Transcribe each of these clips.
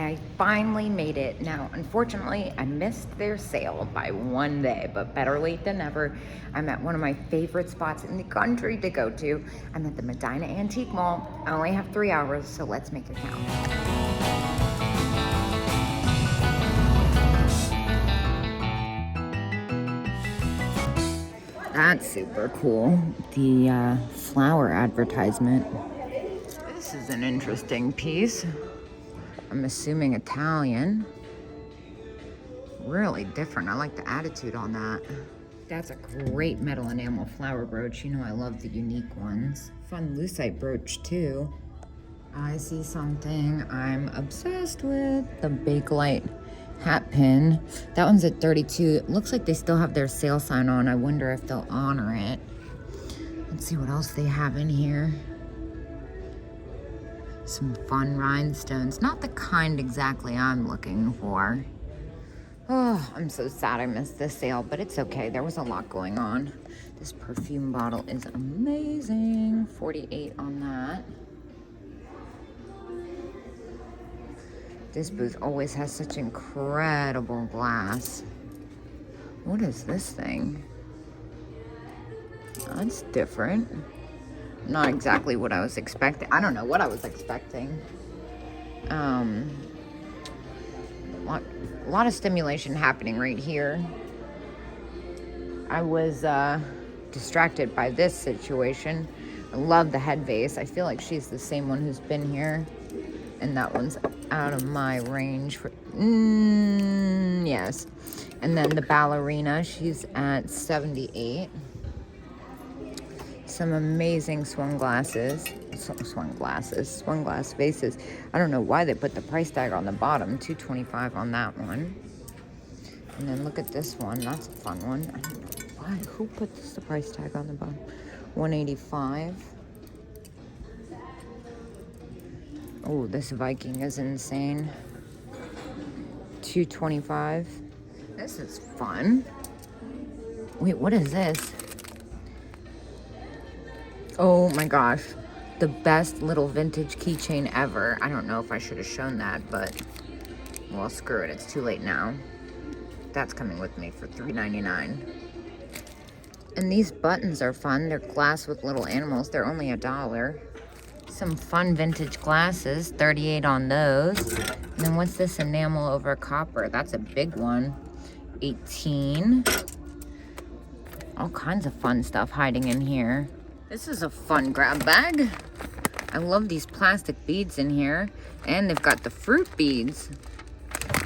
I finally made it. Now, unfortunately, I missed their sale by one day, but better late than never. I'm at one of my favorite spots in the country to go to. I'm at the Medina Antique Mall. I only have 3 hours, so let's make it count. That's super cool. The flower advertisement. This is an interesting piece. I'm assuming Italian. Really different. I like the attitude on that. That's a great metal enamel flower brooch. You know I love the unique ones. Fun lucite brooch too. I see something I'm obsessed with. The Bakelite hat pin. That one's at $32. It looks like they still have their sale sign on. I wonder if they'll honor it. Let's see what else they have in here. Some fun rhinestones. Not the kind exactly I'm looking for. Oh, I'm so sad I missed this sale, but it's okay. There was a lot going on. This perfume bottle is amazing. $48 on that. This booth always has such incredible glass. What is this thing? That's different. Not exactly what I was expecting. I don't know what I was expecting. A lot of stimulation happening right here. I was distracted by this situation. I love the head vase. I feel like she's the same one who's been here. And that one's out of my range for, yes. And then the ballerina, she's at $78. Some amazing swung glass vases. I don't know why they put the price tag on the bottom. $225 on that one. And then look at this one. That's a fun one. I don't know why. Who put the price tag on the bottom? $185. Oh, this Viking is insane. $225. This is fun. Wait, what is this? Oh my gosh. The best little vintage keychain ever. I don't know if I should have shown that, but well, screw it. It's too late now. That's coming with me for $3.99. And these buttons are fun. They're glass with little animals. They're only $1. Some fun vintage glasses, $38 on those. And then what's this enamel over copper? That's a big one, $18. All kinds of fun stuff hiding in here. This is a fun grab bag. I love these plastic beads in here. And they've got the fruit beads.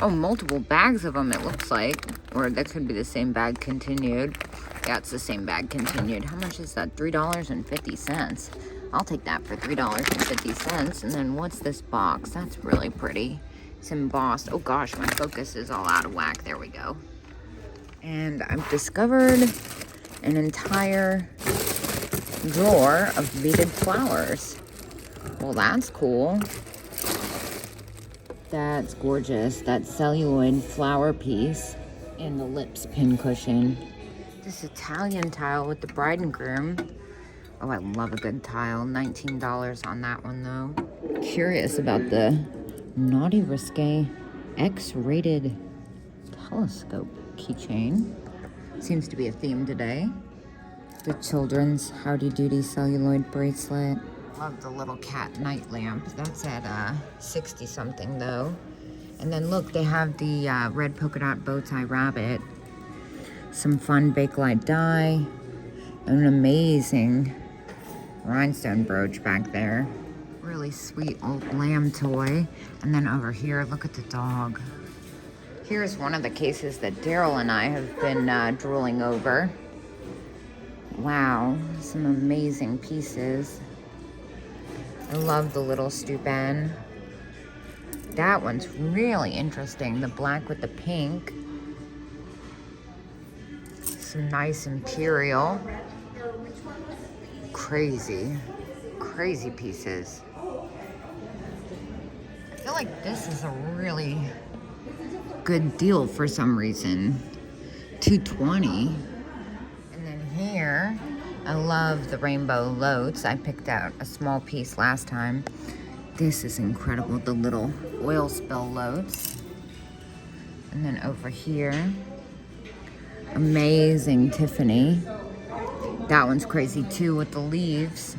Oh, multiple bags of them it looks like. Or that could be the same bag continued. Yeah, it's the same bag continued. How much is that? $3.50. I'll take that for $3.50. And then what's this box? That's really pretty. It's embossed. Oh gosh, my focus is all out of whack. There we go. And I've discovered an entire drawer of beaded flowers. Well, that's cool. That's gorgeous. That celluloid flower piece and the lips pin cushion. This Italian tile with the bride and groom. Oh, I love a good tile. $19 on that one, though. Curious about the Naughty Risque X-rated telescope keychain. Seems to be a theme today. The children's Howdy Doody celluloid bracelet. Love the little cat night lamp. That's at 60 something though. And then look, they have the red polka dot bow tie rabbit. Some fun Bakelite die. An amazing rhinestone brooch back there. Really sweet old lamb toy. And then over here, look at the dog. Here's one of the cases that Daryl and I have been drooling over. Wow, some amazing pieces. I love the little Steuben. That one's really interesting. The black with the pink. Some nice imperial. Crazy pieces. I feel like this is a really good deal for some reason. $220. And then here, I love the rainbow loads. I picked out a small piece last time. This is incredible, the little oil spill loads. And then over here, amazing Tiffany. That one's crazy too with the leaves.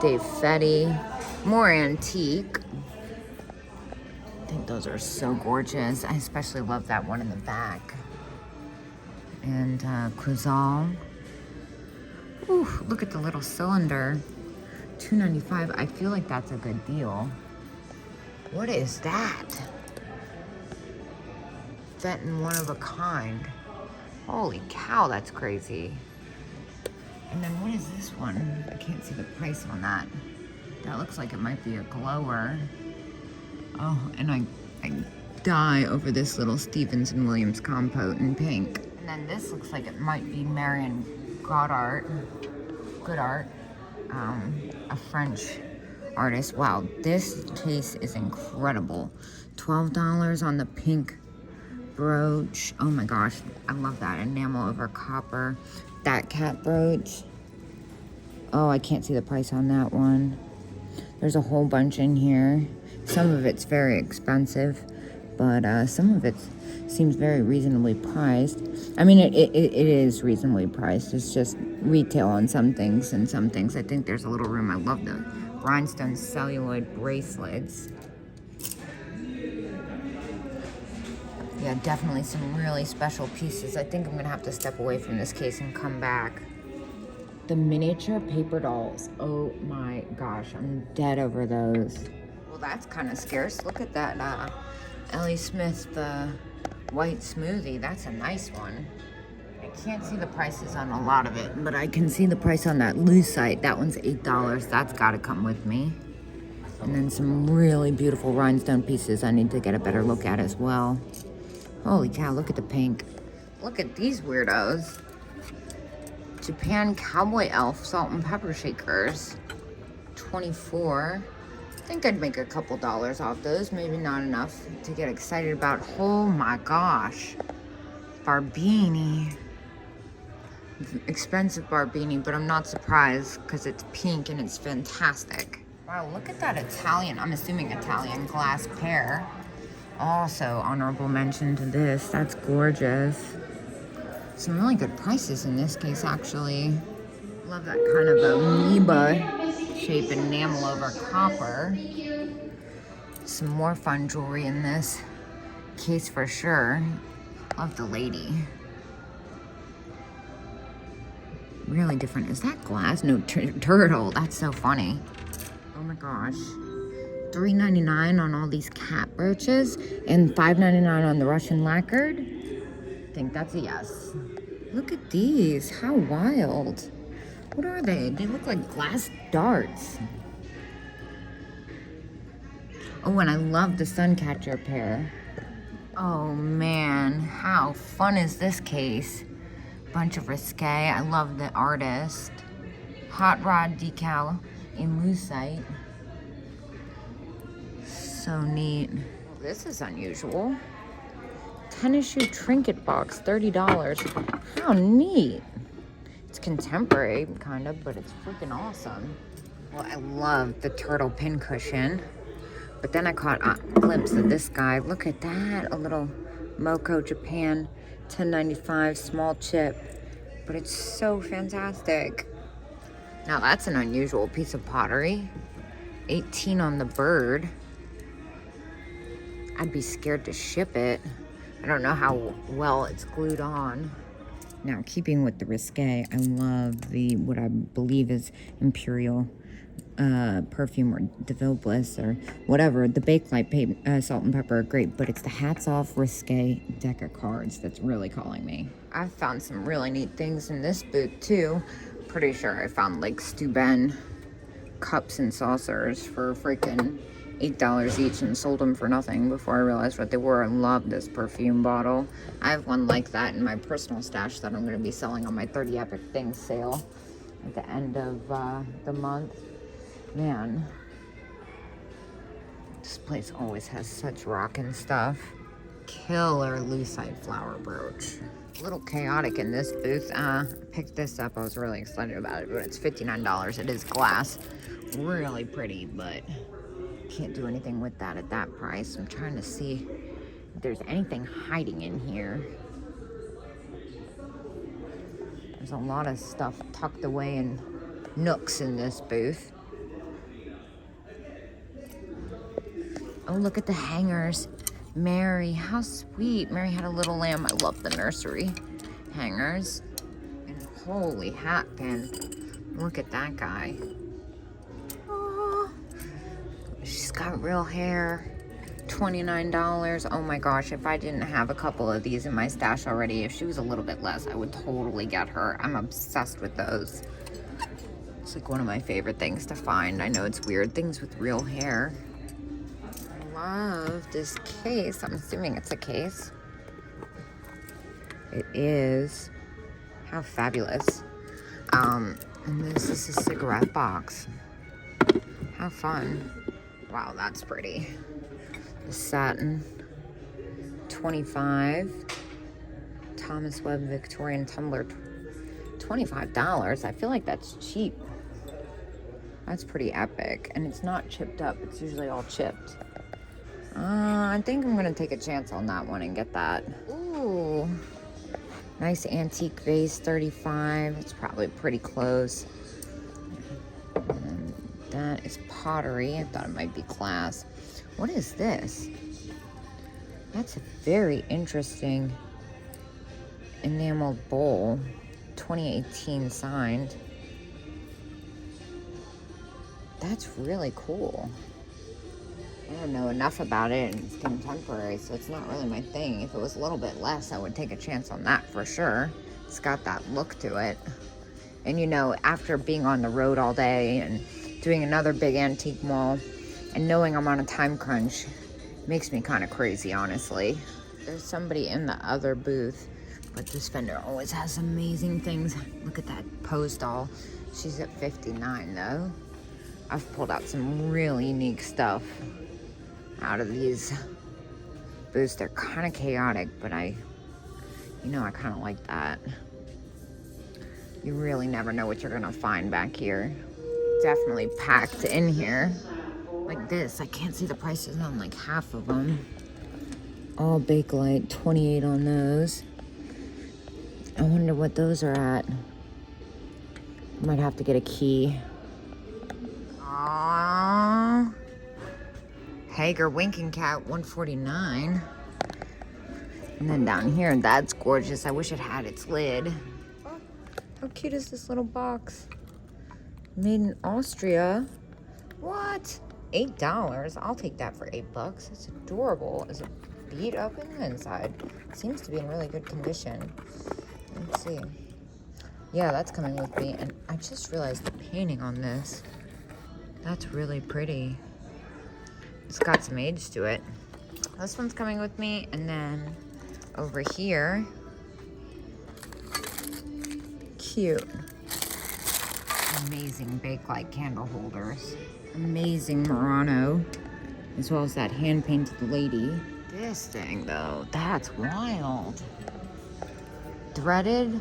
Dave Fetty, more antique. I think those are so gorgeous. I especially love that one in the back. And Cruzal. Ooh, look at the little cylinder. $2.95. I feel like that's a good deal. What is that? Fenton one of a kind. Holy cow, that's crazy. And then what is this one? I can't see the price on that. That looks like it might be a glower. Oh, and I die over this little Stevens and Williams compote in pink. And then this looks like it might be Marion Goddard. A French artist. Wow, this case is incredible. $12 on the pink brooch. Oh my gosh, I love that. Enamel over copper. That cat brooch. Oh, I can't see the price on that one. There's a whole bunch in here. Some of it's very expensive, but some of it seems very reasonably priced. I mean, it is reasonably priced. It's just retail on some things, and some things I think there's a little room. I love the rhinestone celluloid bracelets. Yeah, definitely some really special pieces. I think I'm gonna have to step away from this case and come back. The miniature paper dolls. Oh my gosh, I'm dead over those. Well, that's kind of scarce. Look at that Ellie Smith, the white smoothie. That's a nice one. I can't see the prices on a lot of it, but I can see the price on that lucite. That one's $8. That's gotta come with me. And then some really beautiful rhinestone pieces I need to get a better look at as well. Holy cow, look at the pink. Look at these weirdos. Japan Cowboy Elf salt and pepper shakers. $24. I think I'd make a couple dollars off those. Maybe not enough to get excited about. Oh my gosh. Barbini. Expensive Barbini, but I'm not surprised because it's pink and it's fantastic. Wow, look at that Italian, I'm assuming Italian glass pear. Also, honorable mention to this. That's gorgeous. Some really good prices in this case, actually. Love that kind of amoeba shape, enamel over copper. Some more fun jewelry in this case for sure. Love the lady. Really different. Is that glass? No, turtle. That's so funny. Oh my gosh. $3.99 on all these cat brooches and $5.99 on the Russian lacquered. I think that's a yes. Look at these. How wild. What are they? They look like glass darts. Oh, and I love the Suncatcher pair. Oh man, how fun is this case? Bunch of Risque. I love the artist. Hot rod decal in lucite. So neat. This is unusual. Tennis shoe trinket box, $30. How neat. It's contemporary, kind of, but it's freaking awesome. Well, I love the turtle pin cushion. But then I caught a glimpse of this guy. Look at that. A little Moko Japan, $10.95, small chip. But it's so fantastic. Now that's an unusual piece of pottery. $18 on the bird. I'd be scared to ship it. I don't know how well it's glued on. Now, keeping with the Risque, I love the, what I believe is Imperial perfume or DeVille Bliss or whatever. The Bakelite salt and pepper are great, but it's the Hats Off Risque deck of cards that's really calling me. I found some really neat things in this booth too. Pretty sure I found like Steuben cups and saucers for freaking $8 each and sold them for nothing before I realized what they were. I love this perfume bottle. I have one like that in my personal stash that I'm going to be selling on my 30 Epic Things sale at the end of the month. Man, this place always has such rockin' stuff. Killer lucite flower brooch. a little chaotic in this booth. I picked this up. I was really excited about it, but it's $59. It is glass. Really pretty, but can't do anything with that at that price. I'm trying to see if there's anything hiding in here. There's a lot of stuff tucked away in nooks in this booth. Oh, look at the hangers. Mary, how sweet. Mary had a little lamb. I love the nursery hangers. And holy hat pin. Look at that guy. Oh, she's got real hair. $29. Oh my gosh, if I didn't have a couple of these in my stash already, if she was a little bit less, I would totally get her. I'm obsessed with those. It's like one of my favorite things to find. I know it's weird, things with real hair. I love this case. I'm assuming it's a case. It is. How fabulous. And this is a cigarette box. How fun. Wow, that's pretty. The satin, 25. Thomas Webb Victorian tumbler, $25. I feel like that's cheap. That's pretty epic. And it's not chipped up. It's usually all chipped. I think I'm gonna take a chance on that one and get that. Ooh, nice antique vase, 35. It's probably pretty close. And that is pottery. I thought it might be glass. What is this? That's a very interesting enameled bowl. 2018 signed. That's really cool. I don't know enough about it, and it's contemporary, so it's not really my thing. If it was a little bit less, I would take a chance on that for sure. It's got that look to it. And you know, after being on the road all day and doing another big antique mall and knowing I'm on a time crunch makes me kind of crazy, honestly. There's somebody in the other booth, but this vendor always has amazing things. Look at that pose doll. She's at $59 though. I've pulled out some really unique stuff out of these booths. They're kind of chaotic, but I kind of like that. You really never know what you're gonna find back here. Definitely packed in here. Like this, I can't see the prices on like half of them. All Bakelite, 28 on those. I wonder what those are at. Might have to get a key. Aww. Hager Winking Cat, $149. And then down here, that's gorgeous. I wish it had its lid. Oh, how cute is this little box? Made in Austria. What? $8? I'll take that for $8. It's adorable. Is it beat up in the inside? It seems to be in really good condition. Let's see. Yeah, that's coming with me. And I just realized the painting on this. That's really pretty. It's got some age to it. This one's coming with me. And then over here, cute. Amazing Bakelite candle holders. Amazing Murano, as well as that hand-painted lady. This thing, though, that's wild. Threaded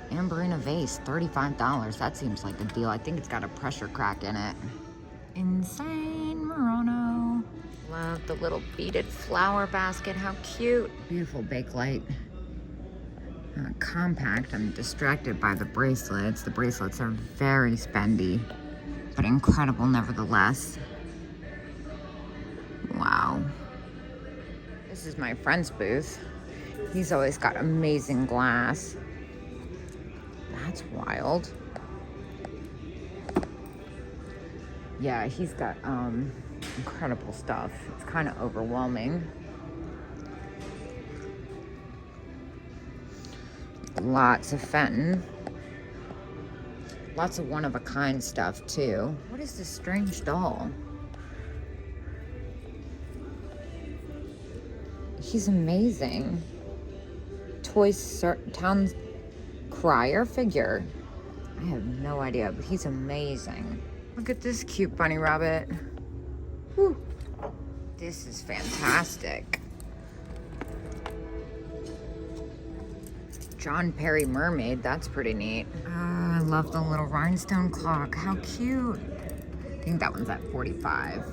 Amberina vase, $35. That seems like a deal. I think it's got a pressure crack in it. Insane Murano. Love the little beaded flower basket. How cute. Beautiful Bakelite. Compact. I'm distracted by the bracelets. The bracelets are very spendy, but incredible nevertheless. Wow. This is my friend's booth. He's always got amazing glass. That's wild. Yeah, he's got incredible stuff. It's kind of overwhelming. Lots of Fenton. Lots of one-of-a-kind stuff, too. What is this strange doll? He's amazing. Town Crier figure. I have no idea, but he's amazing. Look at this cute bunny rabbit. Whew. This is fantastic. John Perry mermaid. That's pretty neat. I love the little rhinestone clock. How cute. I think that one's at 45.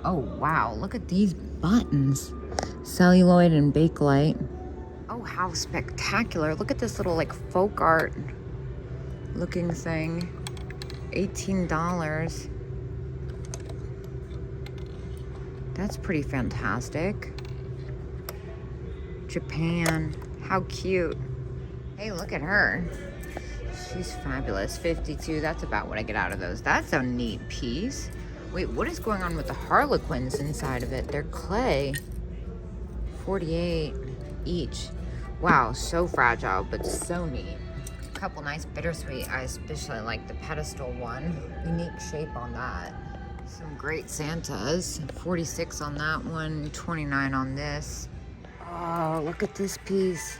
Oh, wow. Look at these buttons. Celluloid and Bakelite. Oh, how spectacular. Look at this little like folk art looking thing. $18. That's pretty fantastic. Japan. How cute. Hey, look at her. She's fabulous. 52. That's about what I get out of those. That's a neat piece. Wait, what is going on with the Harlequins inside of it? They're clay. 48 each. Wow, so fragile, but so neat. A couple nice bittersweet. I especially like the pedestal one. Unique shape on that. Some great Santas. 46 on that one, 29 on this. Oh, look at this piece.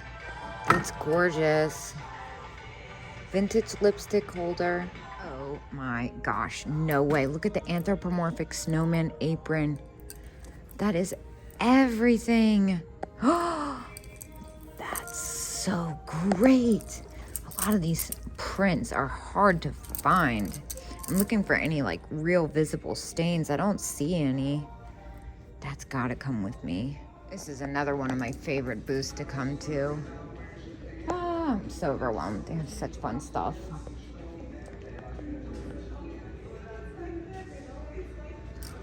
That's gorgeous. Vintage lipstick holder. Oh my gosh, no way. Look at the anthropomorphic snowman apron. That is everything. Oh, that's so great. A lot of these prints are hard to find. I'm looking for any like real visible stains. I don't see any. That's gotta come with me. This is another one of my favorite booths to come to. Oh, I'm so overwhelmed. They have such fun stuff.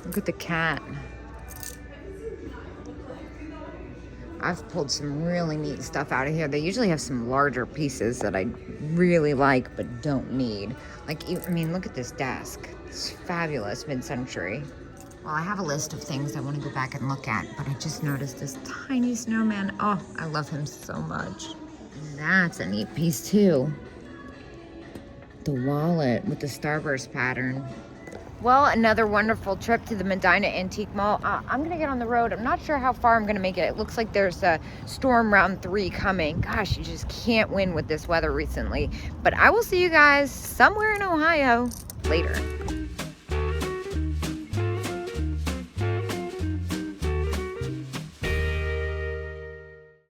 Look at the cat. I've pulled some really neat stuff out of here. They usually have some larger pieces that I really like but don't need. Like, I mean, look at this desk. It's fabulous, mid-century. Well, I have a list of things I want to go back and look at, but I just noticed this tiny snowman. Oh, I love him so much. And that's a neat piece too. The wallet with the starburst pattern. Well, another wonderful trip to the Medina Antique Mall. I'm going to get on the road. I'm not sure how far I'm going to make it. It looks like there's a storm round 3 coming. Gosh, you just can't win with this weather recently. But I will see you guys somewhere in Ohio later.